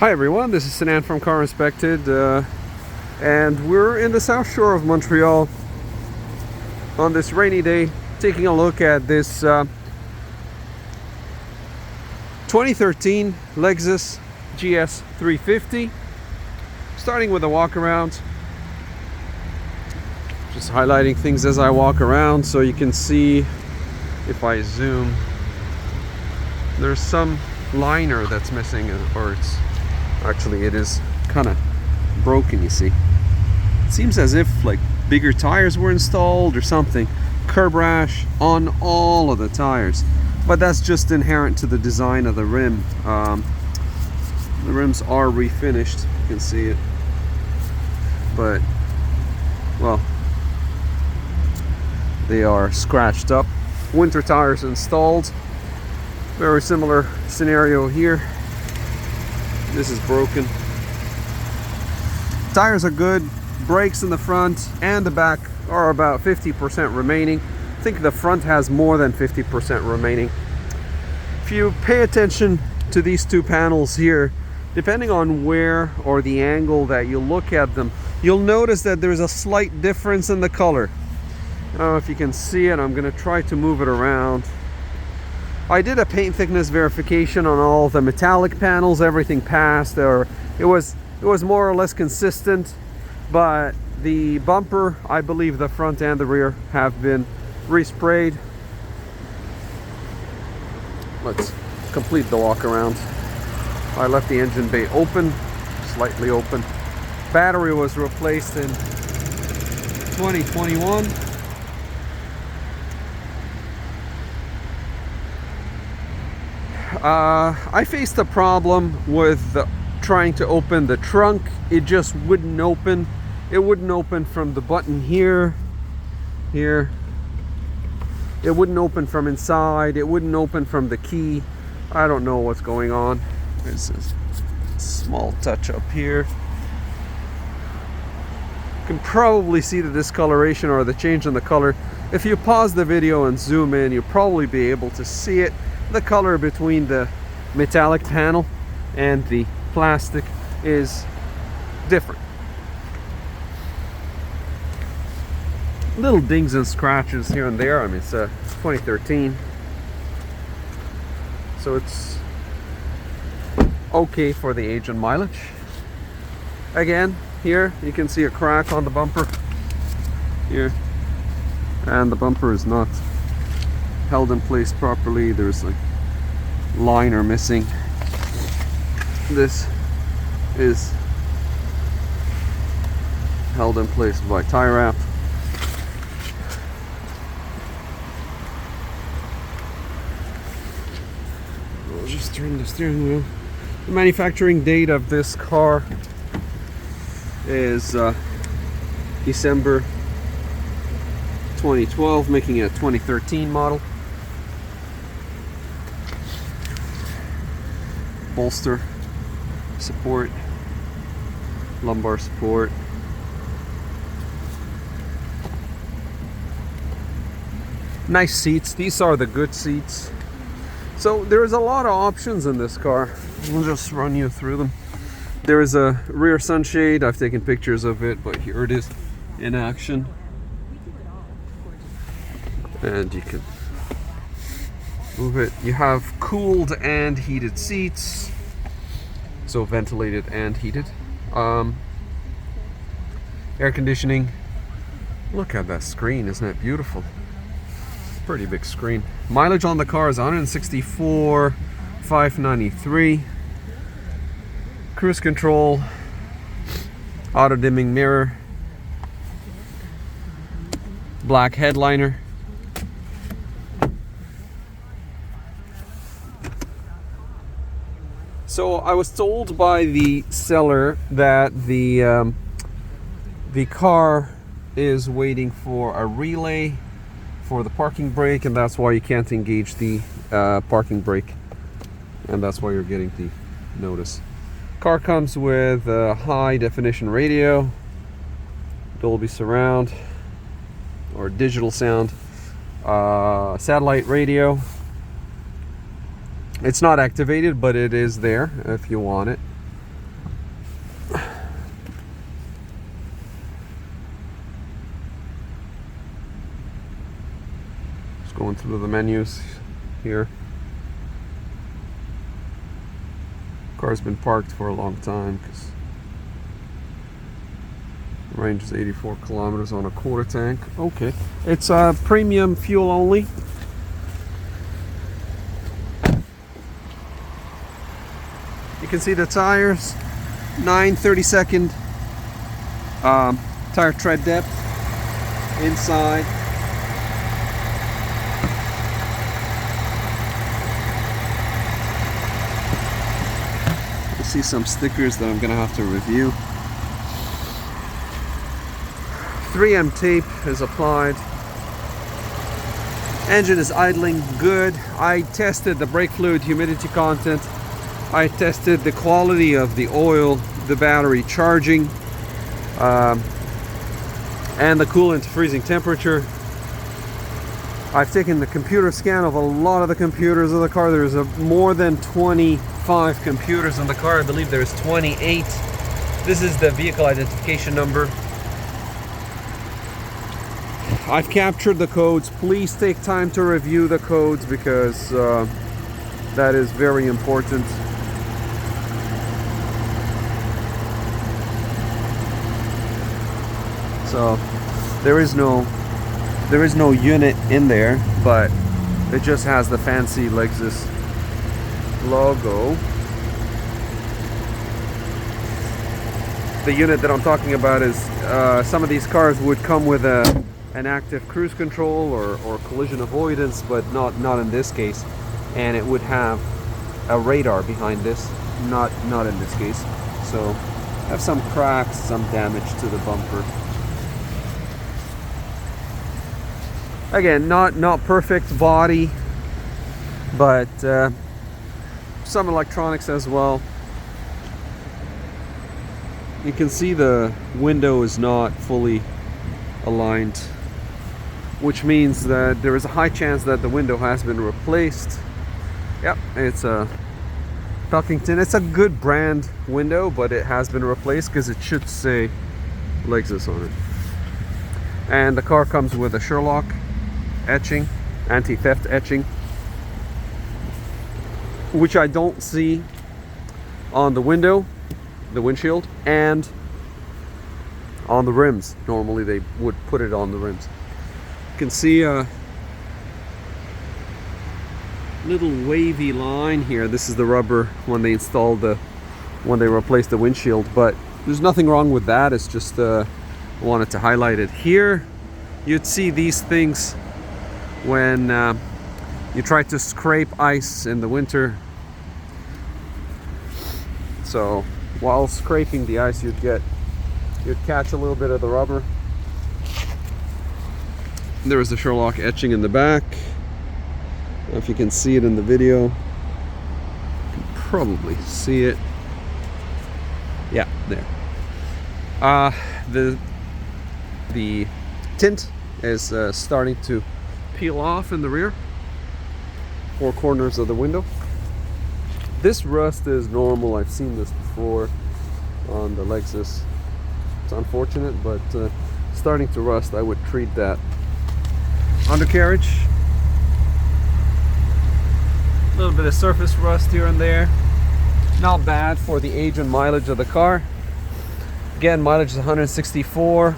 Hi everyone, this is Sinan from CarInspected, and we're in the south shore of Montreal on this rainy day, taking a look at this 2013 Lexus GS350. Starting with a walk around, just highlighting things as I walk around so you can see. If I zoom, there's some liner that's missing, or it's actually, it is kind of broken, you see. It seems as if like bigger tires were installed or something. Curb rash on all of the tires, but that's just inherent to the design of the rim. The rims are refinished, you can see it, but well, they are scratched up. Winter tires installed. Very similar scenario here. This is broken. Tires are good. Brakes in the front and the back are about 50% remaining. I think the front has more than 50% remaining. If you pay attention to these two panels here, depending on where or the angle that you look at them, you'll notice that there's a slight difference in the color. I don't know if you can see it. I'm going to try to move it around. I did a paint thickness verification on all the metallic panels. Everything passed, or it was more or less consistent, but the bumper, I believe the front and the rear have been resprayed. Let's complete the walk around. I left the engine bay open, slightly open. Battery was replaced in 2021. I faced a problem with trying to open the trunk. It just wouldn't open. It wouldn't open from the button here. It wouldn't open from inside. It wouldn't open from the key. I don't know what's going on. There's a small touch up here. You can probably see the discoloration or the change in the color. If you pause the video and zoom in, you'll probably be able to see it. The color between the metallic panel and the plastic is different. Little dings and scratches here and there. I mean, it's 2013, so it's okay for the age and mileage. Again, here you can see a crack on the bumper here, and the bumper is not held in place properly. There's like liner missing. This is held in place by tie wrap. I'll just turn the steering wheel. The manufacturing date of this car is December 2012, making it a 2013 model. Bolster support, lumbar support. Nice seats. These are the good seats. So there's a lot of options in this car. We'll just run you through them. There is a rear sunshade. I've taken pictures of it, but here it is in action. And you can move it. You have cooled and heated seats, so ventilated and heated. Air conditioning. Look at that screen, isn't it beautiful? Pretty big screen. Mileage on the car is 164,593. Cruise control, auto dimming mirror, black headliner. So I was told by the seller that the car is waiting for a relay for the parking brake, and that's why you can't engage the parking brake, and that's why you're getting the notice. Car comes with a high definition radio, Dolby surround or digital sound, satellite radio. It's not activated, but it is there if you want it. going through the menus here. Car's been parked for a long time because range is 84 kilometers on a quarter tank. Okay, it's premium fuel only. You can see the tires, 9/32 tire tread depth inside. You see some stickers that I'm gonna have to review. 3M tape is applied. Engine is idling good. I tested the brake fluid humidity content. I tested the quality of the oil, the battery charging, and the coolant freezing temperature. I've taken the computer scan of a lot of the computers of the car. There's more than 25 computers in the car. I believe there's 28. This is the vehicle identification number. I've captured the codes. Please take time to review the codes because that is very important. So there is no unit in there, but it just has the fancy Lexus logo. The unit that I'm talking about is some of these cars would come with an active cruise control or collision avoidance, but not in this case, and it would have a radar behind this, not in this case. So have some cracks, some damage to the bumper. Again, not perfect body, but some electronics as well. You can see the window is not fully aligned, which means that there is a high chance that the window has been replaced. Yep, it's a Pilkington. It's a good brand window, but it has been replaced because it should say Lexus on it. And the car comes with a Sherlock etching, anti-theft etching, which I don't see on the window, the windshield, and on the rims. Normally they would put it on the rims. You can see a little wavy line here. This is the rubber when they replaced the windshield, but there's nothing wrong with that. It's just I wanted to highlight it. Here you'd see these things when you try to scrape ice in the winter. So while scraping the ice, you'd catch a little bit of the rubber. There is the Sherlock etching in the back. I don't know if you can see it in the video. You can probably see it. Yeah, there. The tint is starting to peel off in the rear, four corners of the window. This rust is normal. I've seen this before on the Lexus. It's unfortunate, but starting to rust. I would treat that. Undercarriage, a little bit of surface rust here and there. Not bad for the age and mileage of the car. Again, mileage is 164,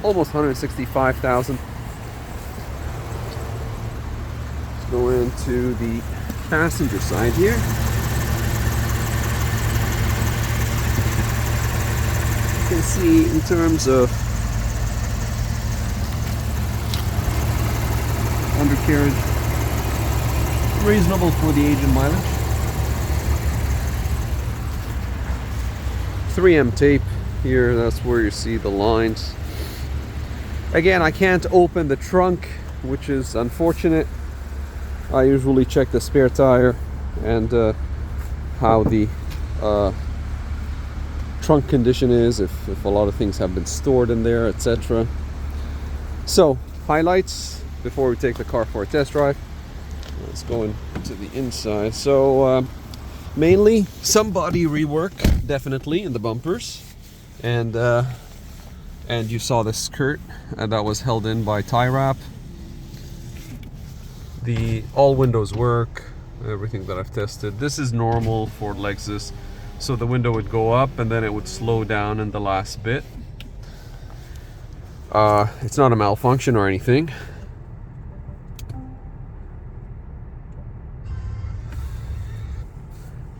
almost 165,000. Let's go into the passenger side here. You can see in terms of undercarriage, reasonable for the age and mileage. 3M tape here, that's where you see the lines. Again, I can't open the trunk, which is unfortunate. I usually check the spare tire and how the trunk condition is, if a lot of things have been stored in there, etc. So, highlights before we take the car for a test drive. Let's go into the inside. So, mainly some body rework, definitely, in the bumpers, and you saw the skirt that was held in by tie wrap. all windows work, everything that I've tested. This is normal for Lexus, so the window would go up and then it would slow down in the last bit. It's not a malfunction or anything.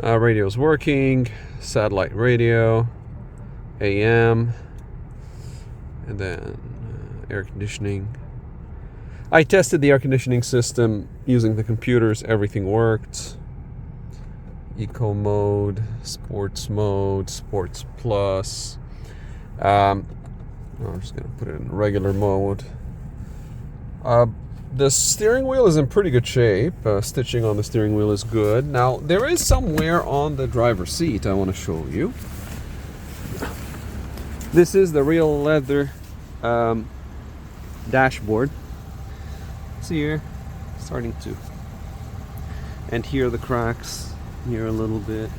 Radio's working, satellite radio, AM, and then air conditioning. I tested the air conditioning system using the computers, everything worked. Eco mode, sports plus. I'm just gonna put it in regular mode. The steering wheel is in pretty good shape. Stitching on the steering wheel is good. Now, there is some wear on the driver's seat I want to show you. This is the real leather dashboard. See here, starting to. And here are the cracks, here a little bit.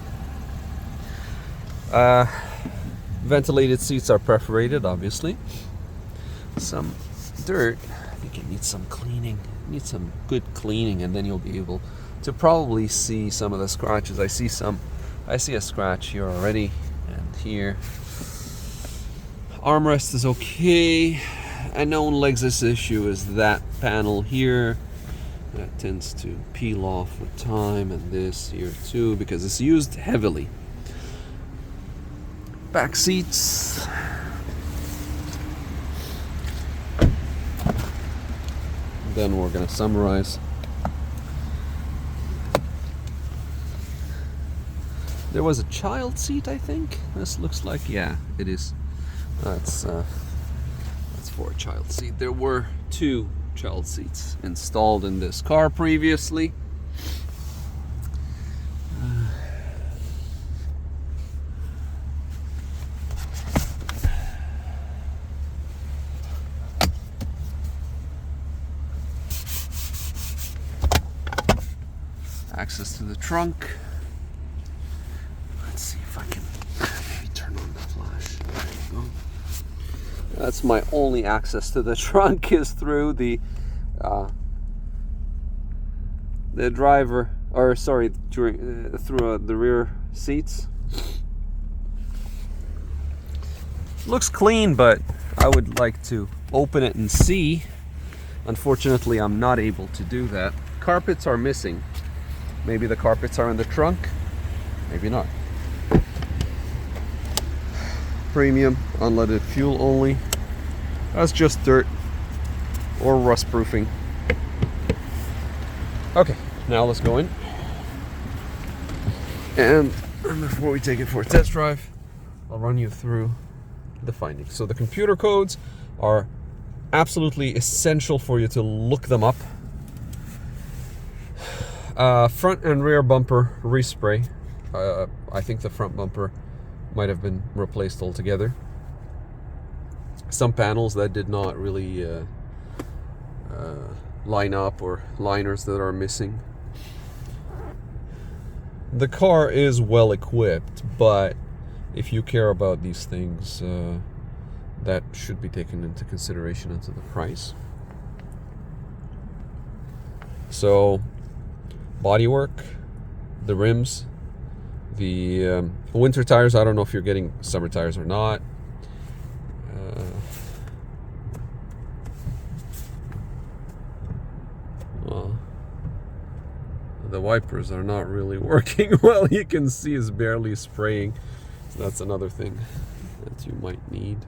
Ventilated seats are perforated, obviously. Some dirt. I think it needs some cleaning. It needs some good cleaning, and then you'll be able to probably see some of the scratches. I see a scratch here already, and here. Armrest is okay. A known Lexus issue is that panel here. That tends to peel off with time, and this here too, because it's used heavily. Back seats. Then we're going to summarize. There was a child seat, I think. This looks like, yeah, it is. That's for a child seat. There were 2 child seats installed in this car previously. Access to the trunk. Let's see if I can maybe turn on the flash. There you go. That's my only access to the trunk, is through the driver, or sorry, through the rear seats. Looks clean, but I would like to open it and see. Unfortunately, I'm not able to do that. Carpets are missing. Maybe the carpets are in the trunk, maybe not. Premium, unleaded fuel only. That's just dirt or rust proofing. Okay, now let's go in. And before we take it for a test drive, I'll run you through the findings. So the computer codes are absolutely essential for you to look them up. Front and rear bumper respray. I think the front bumper might have been replaced altogether. Some panels that did not really line up, or liners that are missing. The car is well equipped, but if you care about these things, that should be taken into consideration into the price. So, bodywork, the rims, the winter tires. I don't know if you're getting summer tires or not. Well, the wipers are not really working well. You can see it's barely spraying. So that's another thing that you might need.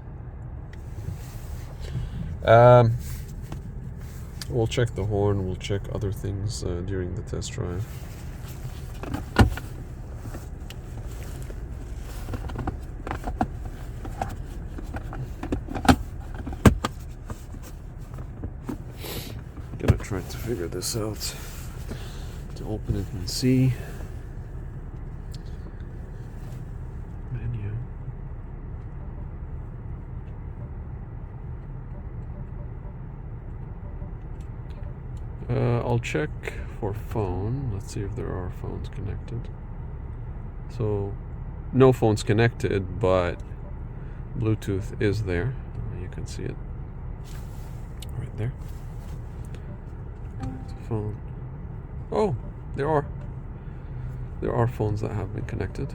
We'll check the horn. We'll check other things during the test drive. Gonna try to figure this out. To open it and see. Menu. I'll check for phone. Let's see if there are phones connected. So, no phones connected, but Bluetooth is there. You can see it right there. Phone. Oh, there are phones that have been connected.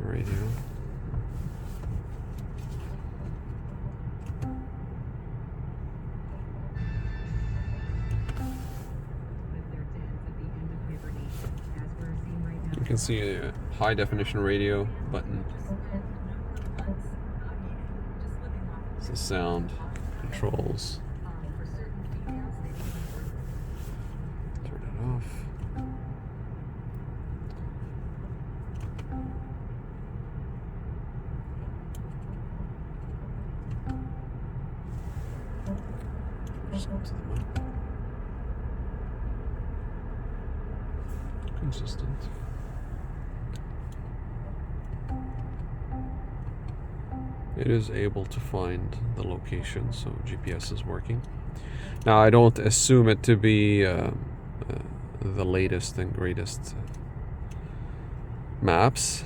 Radio. You can see a high definition radio button. It's the sound controls. Turn it off. Just go to the map. Consistent. It is able to find the location, so GPS is working. Now, I don't assume it to be the latest and greatest maps,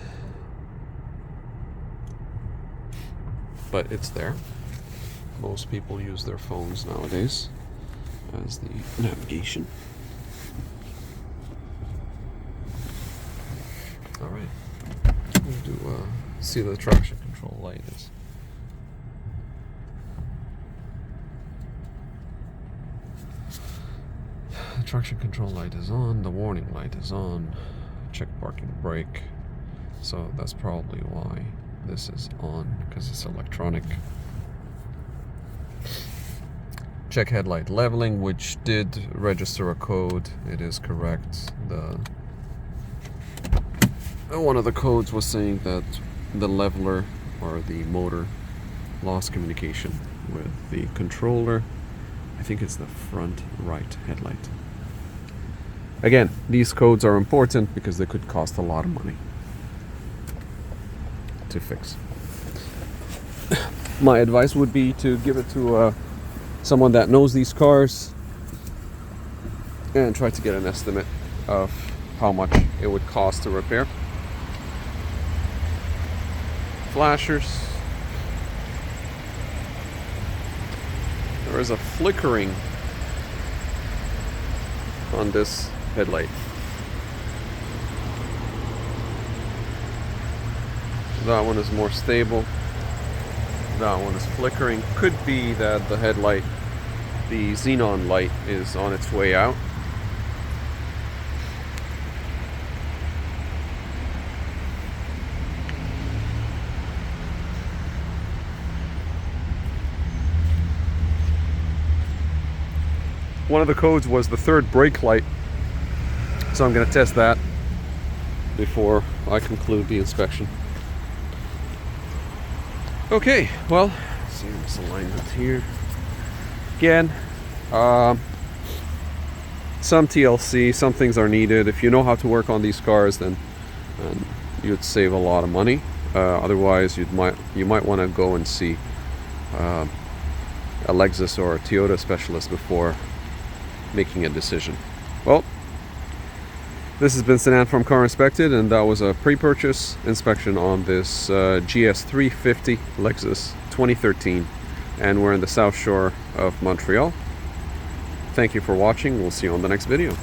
but it's there. Most people use their phones nowadays as the navigation. All right, we'll do see the traction control light is. The traction control light is on, the warning light is on, check parking brake, so that's probably why this is on, because it's electronic. Check headlight leveling, which did register a code. It is correct. One of the codes was saying that the leveler or the motor lost communication with the controller. I think it's the front right headlight. Again, these codes are important because they could cost a lot of money to fix. My advice would be to give it to someone that knows these cars and try to get an estimate of how much it would cost to repair. Flashers. There is a flickering on this headlight. That one is more stable. That one is flickering. Could be that the headlight, the xenon light, is on its way out. One of the codes was the third brake light, so I'm going to test that before I conclude the inspection. Okay, well, see this alignment here. Again, some TLC, some things are needed. If you know how to work on these cars, then you'd save a lot of money. Otherwise, you might want to go and see a Lexus or a Toyota specialist before making a decision. Well, this has been Sinan from CarInspected, and that was a pre-purchase inspection on this GS350 Lexus 2013, and we're in the South Shore of Montreal. Thank you for watching. We'll see you on the next video.